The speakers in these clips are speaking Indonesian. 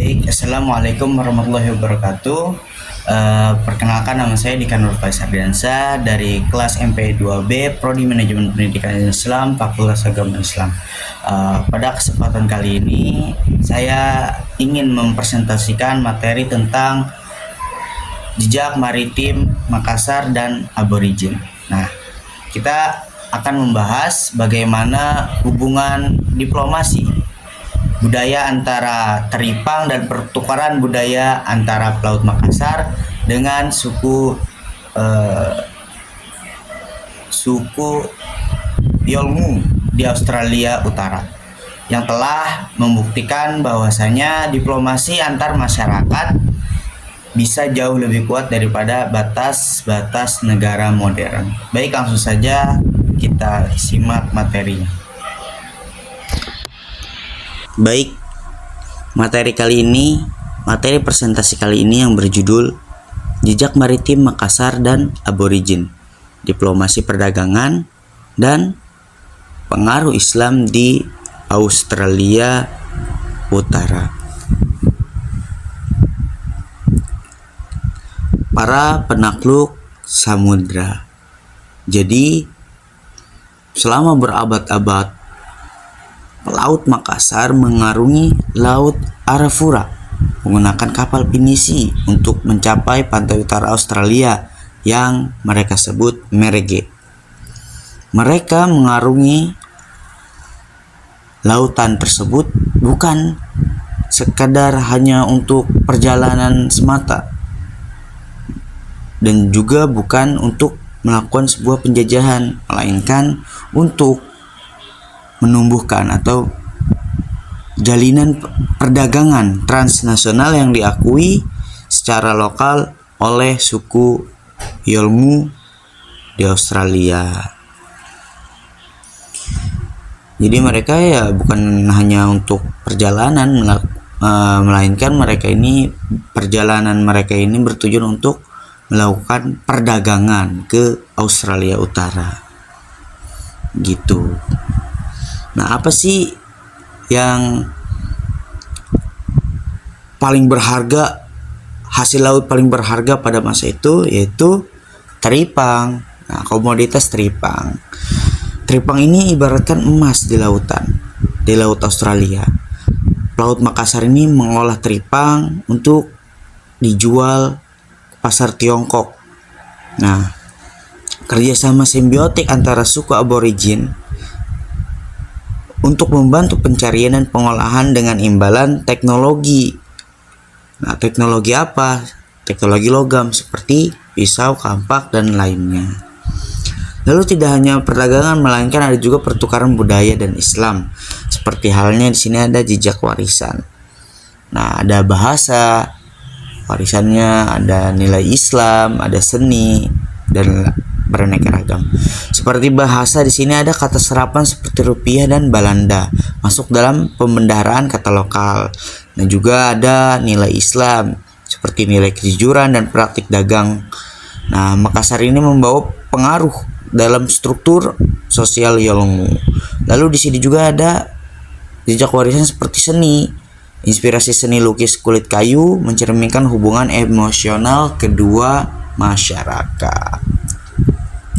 Baik, Assalamualaikum warahmatullahi wabarakatuh. Perkenalkan, nama saya Dika Nur Faiz Ardiansa dari kelas MP 2B Prodi Manajemen Pendidikan Islam, Fakultas Agama Islam. Pada kesempatan kali ini saya ingin mempresentasikan materi tentang jejak maritim Makassar dan aborigin. Nah, kita akan membahas bagaimana hubungan diplomasi budaya antara Teripang dan pertukaran budaya antara Pelaut Makassar dengan suku Yolngu di Australia Utara, yang telah membuktikan bahwasanya diplomasi antar masyarakat bisa jauh lebih kuat daripada batas-batas negara modern. Baik, langsung saja kita simak materinya. Baik, materi presentasi kali ini yang berjudul Jejak Maritim Makassar dan Aborigin, Diplomasi Perdagangan dan Pengaruh Islam di Australia Utara. Para penakluk samudra. Jadi, selama berabad-abad Pelaut Makassar mengarungi Laut Arafura menggunakan kapal pinisi untuk mencapai pantai utara Australia yang mereka sebut Merege. Mereka mengarungi lautan tersebut bukan sekadar hanya untuk perjalanan semata, dan juga bukan untuk melakukan sebuah penjajahan, melainkan untuk menumbuhkan atau jalinan perdagangan transnasional yang diakui secara lokal oleh suku Yolngu di Australia. Jadi mereka ya bukan hanya untuk perjalanan, melainkan perjalanan mereka ini bertujuan untuk melakukan perdagangan ke Australia Utara gitu. Nah, apa sih yang paling berharga, hasil laut paling berharga pada masa itu? Yaitu teripang. Nah, komoditas teripang. Teripang ini ibaratkan emas di lautan, di laut Australia. Pelaut Makassar ini mengolah teripang untuk dijual ke pasar Tiongkok. Nah, kerjasama simbiotik antara suku aborigin untuk membantu pencarian dan pengolahan dengan imbalan teknologi. Nah, teknologi apa? Teknologi logam seperti pisau, kampak, dan lainnya. Lalu tidak hanya perdagangan, melainkan ada juga pertukaran budaya dan Islam. Seperti halnya di sini ada jejak warisan. Nah, ada bahasa warisannya, ada nilai Islam, ada seni, dan beraneka ragam. Seperti bahasa, di sini ada kata serapan seperti rupiah dan balanda masuk dalam pembendaharaan kata lokal. Dan juga ada nilai Islam seperti nilai kejujuran dan praktik dagang. Nah, Makassar ini membawa pengaruh dalam struktur sosial Yolngu. Lalu di sini juga ada jejak warisan seperti seni. Inspirasi seni lukis kulit kayu mencerminkan hubungan emosional kedua masyarakat.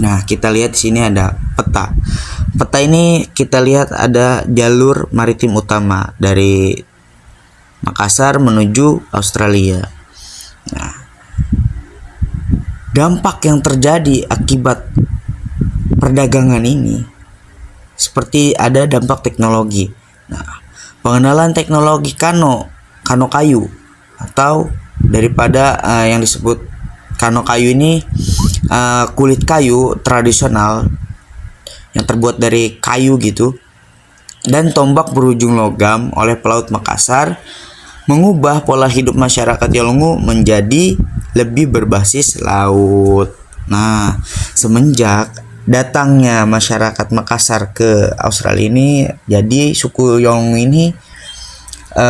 Nah, kita lihat di sini ada peta. Peta ini kita lihat ada jalur maritim utama dari Makassar menuju Australia. Nah, dampak yang terjadi akibat perdagangan ini seperti ada dampak teknologi. Nah, pengenalan teknologi kano kayu, atau daripada yang disebut kano kayu ini, kulit kayu tradisional yang terbuat dari kayu gitu, dan tombak berujung logam oleh Pelaut Makassar mengubah pola hidup masyarakat Yolngu menjadi lebih berbasis laut. Nah, semenjak datangnya masyarakat Makassar ke Australia ini, jadi suku Yolngu ini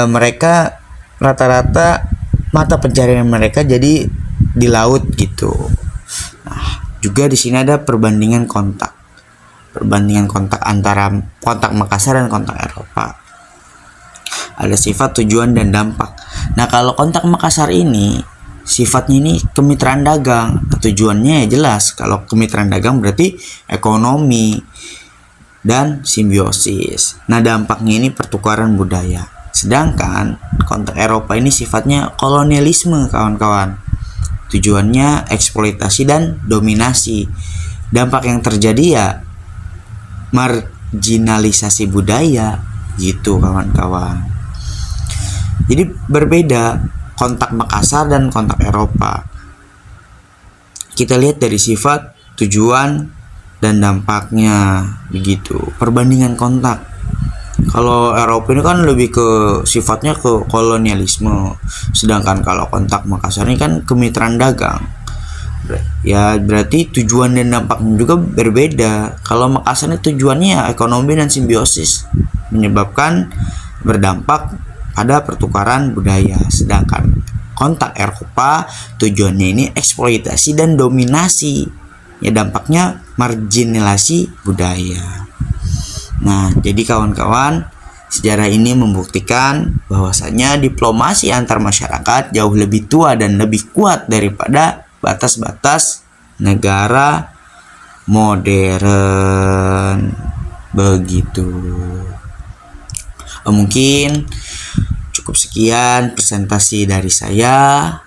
mereka rata-rata mata pencarian mereka jadi di laut gitu. Nah, juga di sini ada perbandingan kontak antara kontak Makassar dan kontak Eropa. Ada sifat, tujuan, dan dampak. Nah, kalau kontak Makassar ini sifatnya ini kemitraan dagang. Tujuannya ya jelas, kalau kemitraan dagang berarti ekonomi dan simbiosis. Nah, dampaknya ini pertukaran budaya. Sedangkan kontak Eropa ini sifatnya kolonialisme, kawan-kawan. Tujuannya eksploitasi dan dominasi. Dampak yang terjadi ya marginalisasi budaya gitu, kawan-kawan. Jadi berbeda kontak Makassar dan kontak Eropa. Kita lihat dari sifat, tujuan, dan dampaknya begitu. Perbandingan kontak. Kalau Eropa ini kan lebih ke sifatnya ke kolonialisme, sedangkan kalau kontak Makassar ini kan kemitraan dagang. Ya berarti tujuan dan dampaknya juga berbeda. Kalau Makassar ini tujuannya ya ekonomi dan simbiosis, menyebabkan berdampak pada pertukaran budaya. Sedangkan kontak Eropa tujuannya ini eksploitasi dan dominasi. Ya dampaknya marginalisasi budaya. Nah, jadi kawan-kawan, sejarah ini membuktikan bahwasanya diplomasi antar masyarakat jauh lebih tua dan lebih kuat daripada batas-batas negara modern. Begitu. Mungkin cukup sekian presentasi dari saya.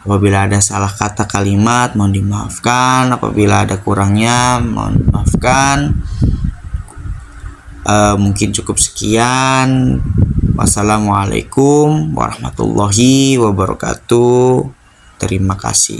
Apabila ada salah kata kalimat mohon dimaafkan, apabila ada kurangnya mohon dimaafkan. Mungkin cukup sekian. Wassalamualaikum warahmatullahi wabarakatuh. Terima kasih.